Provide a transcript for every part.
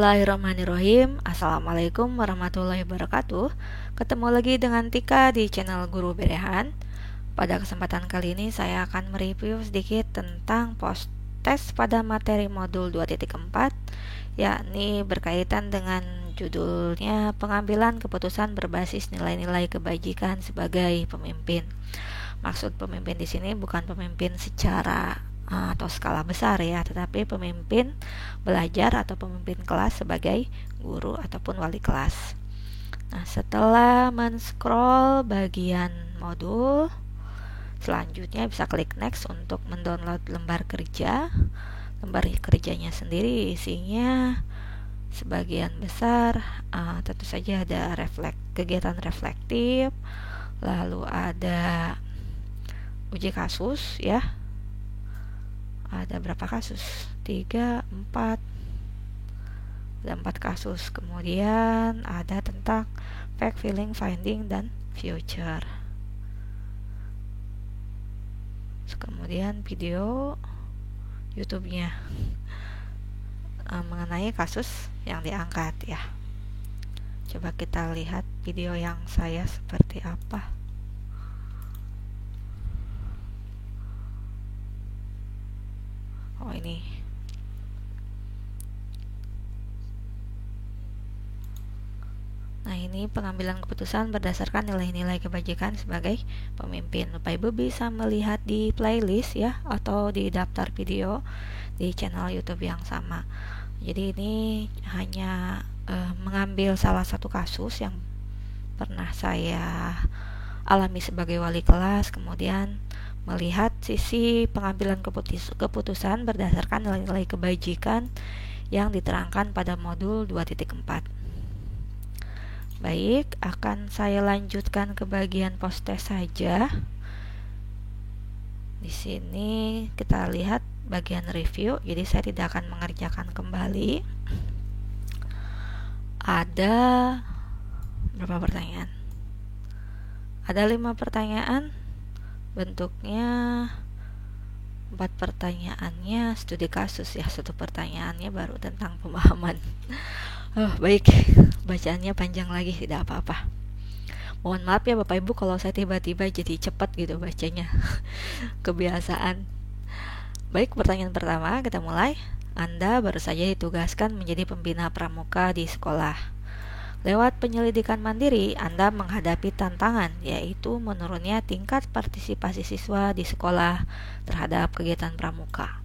Bismillahirrahmanirrahim. Assalamualaikum warahmatullahi wabarakatuh. Ketemu lagi dengan Tika di channel Guru Berehan. Pada kesempatan kali ini saya akan mereview sedikit tentang post-test pada materi modul 2.4, yakni berkaitan dengan judulnya pengambilan keputusan berbasis nilai-nilai kebajikan sebagai pemimpin. Maksud pemimpin di sini bukan pemimpin secara atau skala besar ya, tetapi pemimpin belajar atau pemimpin kelas sebagai guru ataupun wali kelas. Nah, setelah men-scroll bagian modul, selanjutnya bisa klik next untuk mendownload lembar kerja. Lembar kerjanya sendiri isinya sebagian besar tentu saja ada kegiatan reflektif, lalu ada uji kasus ya. Ada berapa kasus? 3, 4. Ada 4 kasus. Kemudian ada tentang fact, feeling, finding, dan future. Kemudian video YouTube-nya mengenai kasus yang diangkat ya. Coba kita lihat video yang saya seperti apa. Oh, ini. Nah, ini pengambilan keputusan berdasarkan nilai-nilai kebajikan sebagai pemimpin. Bapak Ibu bisa melihat di playlist ya, atau di daftar video di channel YouTube yang sama. Jadi ini hanya mengambil salah satu kasus yang pernah saya alami sebagai wali kelas, kemudian melihat sisi pengambilan keputusan berdasarkan nilai-nilai kebajikan yang diterangkan pada modul 2.4. Baik, akan saya lanjutkan ke bagian post-test saja. Di sini kita lihat bagian review, jadi saya tidak akan mengerjakan kembali. Ada berapa pertanyaan? Ada 5 pertanyaan. Bentuknya 4 pertanyaannya studi kasus ya, 1 pertanyaannya baru tentang pemahaman. Baik, bacaannya panjang lagi, tidak apa-apa. Mohon maaf ya Bapak Ibu kalau saya tiba-tiba jadi cepat gitu bacanya. Kebiasaan. Baik, pertanyaan pertama kita mulai. Anda baru saja ditugaskan menjadi pembina pramuka di sekolah. Lewat penyelidikan mandiri, Anda menghadapi tantangan, yaitu menurunnya tingkat partisipasi siswa di sekolah terhadap kegiatan pramuka.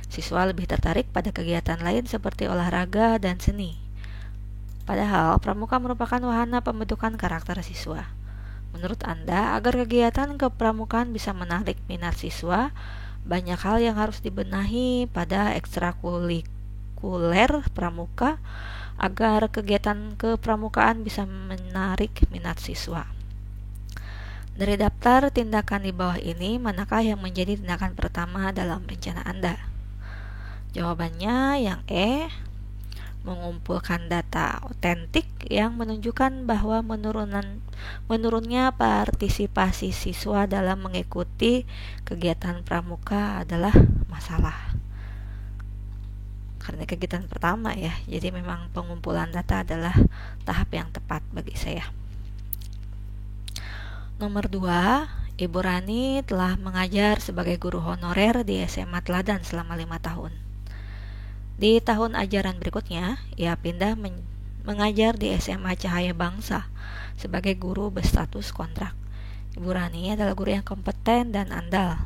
Siswa lebih tertarik pada kegiatan lain seperti olahraga dan seni. Padahal, pramuka merupakan wahana pembentukan karakter siswa. Menurut Anda, agar kegiatan kepramukaan bisa menarik minat siswa, banyak hal yang harus dibenahi pada ekstrakurikuler pramuka agar kegiatan kepramukaan bisa menarik minat siswa. Dari daftar tindakan di bawah ini, manakah yang menjadi tindakan pertama dalam rencana Anda? Jawabannya yang E, mengumpulkan data otentik yang menunjukkan bahwa menurunnya partisipasi siswa dalam mengikuti kegiatan pramuka adalah masalah. Karena kegiatan pertama ya, jadi memang pengumpulan data adalah tahap yang tepat bagi saya. Nomor 2, Ibu Rani telah mengajar sebagai guru honorer di SMA Teladan selama 5 tahun. Di tahun ajaran berikutnya, ia pindah mengajar di SMA Cahaya Bangsa sebagai guru berstatus kontrak. Ibu Rani adalah guru yang kompeten dan andal.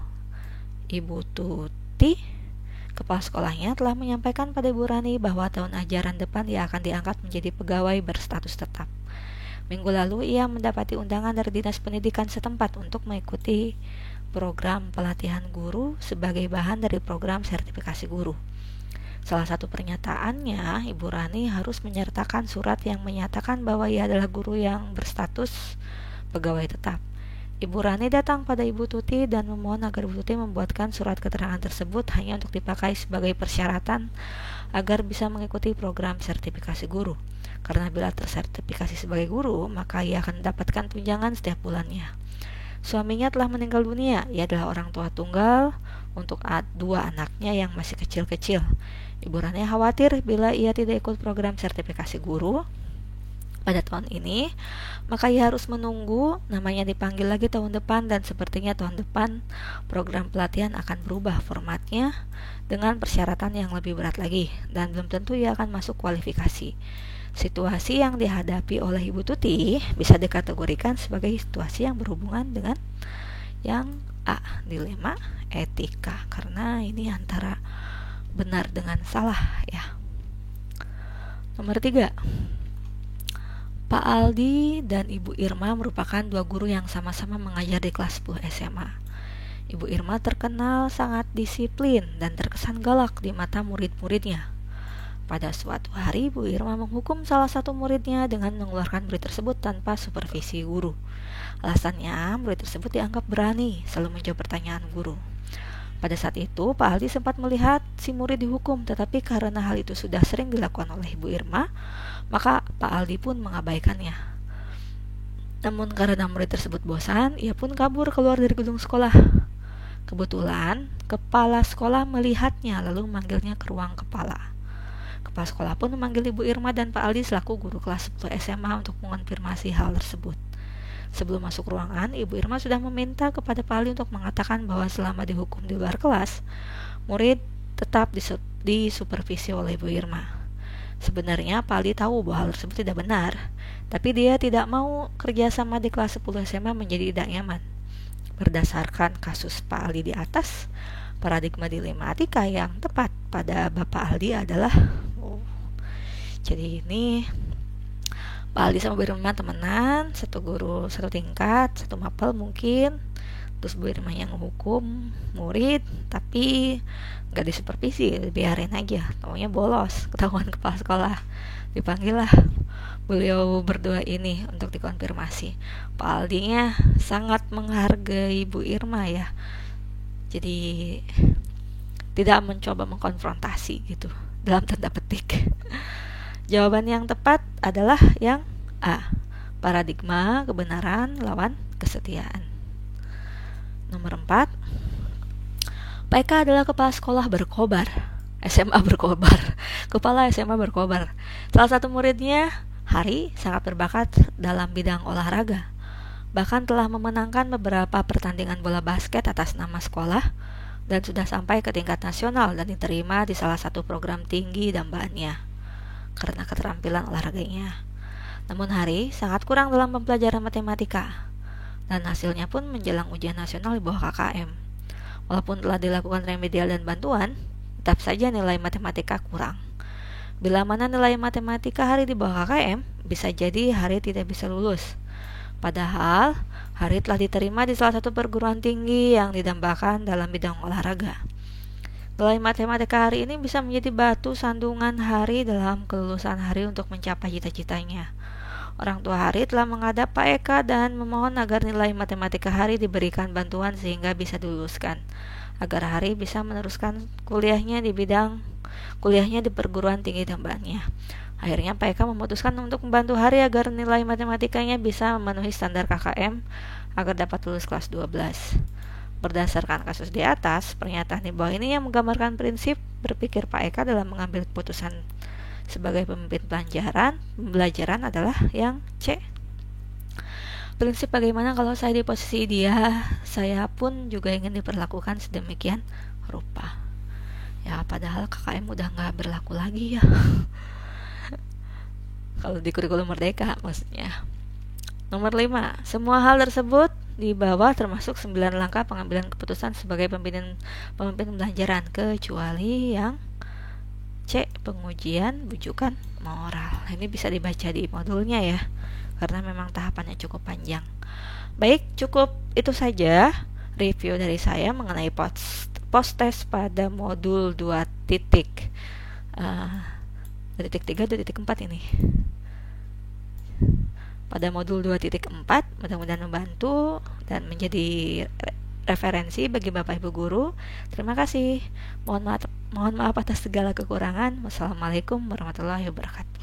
Ibu Tuti, kepala sekolahnya, telah menyampaikan pada Ibu Rani bahwa tahun ajaran depan ia akan diangkat menjadi pegawai berstatus tetap. Minggu lalu ia mendapati undangan dari Dinas Pendidikan setempat untuk mengikuti program pelatihan guru sebagai bahan dari program sertifikasi guru. Salah satu pernyataannya, Ibu Rani harus menyertakan surat yang menyatakan bahwa ia adalah guru yang berstatus pegawai tetap. Ibu Rani datang pada Ibu Tuti dan memohon agar Ibu Tuti membuatkan surat keterangan tersebut hanya untuk dipakai sebagai persyaratan agar bisa mengikuti program sertifikasi guru. Karena bila tersertifikasi sebagai guru, maka ia akan mendapatkan tunjangan setiap bulannya. Suaminya telah meninggal dunia. Ia adalah orang tua tunggal untuk dua anaknya yang masih kecil-kecil. Ibu Rania khawatir bila ia tidak ikut program sertifikasi guru pada tahun ini, maka ia harus menunggu namanya dipanggil lagi tahun depan, dan sepertinya tahun depan program pelatihan akan berubah formatnya dengan persyaratan yang lebih berat lagi, dan belum tentu ia akan masuk kualifikasi. Situasi yang dihadapi oleh Ibu Tuti bisa dikategorikan sebagai situasi yang berhubungan dengan yang A, dilema etika, karena ini antara benar dengan salah ya. Nomor 3, Pak Aldi dan Ibu Irma merupakan dua guru yang sama-sama mengajar di kelas 10 SMA. Ibu Irma terkenal sangat disiplin dan terkesan galak di mata murid-muridnya. Pada suatu hari, Ibu Irma menghukum salah satu muridnya dengan mengeluarkan murid tersebut tanpa supervisi guru. Alasannya, murid tersebut dianggap berani selalu menjawab pertanyaan guru. Pada saat itu, Pak Aldi sempat melihat si murid dihukum, tetapi karena hal itu sudah sering dilakukan oleh Ibu Irma, maka Pak Aldi pun mengabaikannya. Namun karena murid tersebut bosan, ia pun kabur keluar dari gedung sekolah. Kebetulan, kepala sekolah melihatnya lalu memanggilnya ke ruang kepala. Kepala sekolah pun memanggil Ibu Irma dan Pak Aldi selaku guru kelas 10 SMA untuk mengonfirmasi hal tersebut. Sebelum masuk ruangan, Ibu Irma sudah meminta kepada Pak Aldi untuk mengatakan bahwa selama dihukum di luar kelas, murid tetap disupervisi oleh Ibu Irma. Sebenarnya Pak Aldi tahu bahwa hal tersebut tidak benar, tapi dia tidak mau kerjasama di kelas 10 SMA menjadi tidak nyaman. Berdasarkan kasus Pak Aldi di atas, paradigma dilematika yang tepat pada Bapak Aldi adalah jadi ini Pak Aldi sama Bu Irma temenan, satu guru, satu tingkat, satu mapel mungkin. Terus Bu Irma yang menghukum murid, tapi gak disupervisi, biarin aja. Taunya bolos, ketahuan kepala sekolah. Dipanggil lah beliau berdua ini untuk dikonfirmasi. Pak Aldinya sangat menghargai Bu Irma ya. Jadi tidak mencoba mengkonfrontasi gitu, dalam tanda petik. Jawaban yang tepat adalah yang A, paradigma kebenaran lawan kesetiaan. Nomor 4, Pak Eka adalah kepala sekolah berkobar, SMA berkobar. Kepala SMA berkobar. Salah satu muridnya, Hari, sangat berbakat dalam bidang olahraga. Bahkan telah memenangkan beberapa pertandingan bola basket atas nama sekolah dan sudah sampai ke tingkat nasional dan diterima di salah satu program tinggi dambaannya karena keterampilan olahraganya. Namun Hari sangat kurang dalam pembelajaran matematika, dan hasilnya pun menjelang ujian nasional di bawah KKM. Walaupun telah dilakukan remedial dan bantuan, tetap saja nilai matematika kurang. Bila mana nilai matematika Hari di bawah KKM, bisa jadi Hari tidak bisa lulus. Padahal Hari telah diterima di salah satu perguruan tinggi yang didambakan dalam bidang olahraga. Nilai matematika Hari ini bisa menjadi batu sandungan Hari dalam kelulusan Hari untuk mencapai cita-citanya. Orang tua Hari telah menghadap Pak Eka dan memohon agar nilai matematika Hari diberikan bantuan sehingga bisa diluluskan, agar Hari bisa meneruskan kuliahnya di perguruan tinggi dambaannya. Akhirnya Pak Eka memutuskan untuk membantu Hari agar nilai matematikanya bisa memenuhi standar KKM agar dapat lulus kelas 12. Berdasarkan kasus di atas, pernyataan di bawah ini yang menggambarkan prinsip berpikir Pak Eka dalam mengambil keputusan sebagai pemimpin pembelajaran adalah yang C. Prinsip bagaimana kalau saya di posisi dia, saya pun juga ingin diperlakukan sedemikian rupa. Ya, padahal KKM udah gak berlaku lagi ya. Kalau di kurikulum merdeka maksudnya. Nomor 5, semua hal tersebut di bawah termasuk 9 langkah pengambilan keputusan sebagai pemimpin pembelajaran, kecuali yang C, pengujian bujukan moral. Ini bisa dibaca di modulnya ya, karena memang tahapannya cukup panjang. Baik, cukup itu saja review dari saya mengenai post test pada modul 2 titik 3 dan titik 4 ini. Pada modul 2.4, mudah-mudahan membantu dan menjadi referensi bagi Bapak Ibu guru. Terima kasih. Mohon maaf atas segala kekurangan. Wassalamualaikum warahmatullahi wabarakatuh.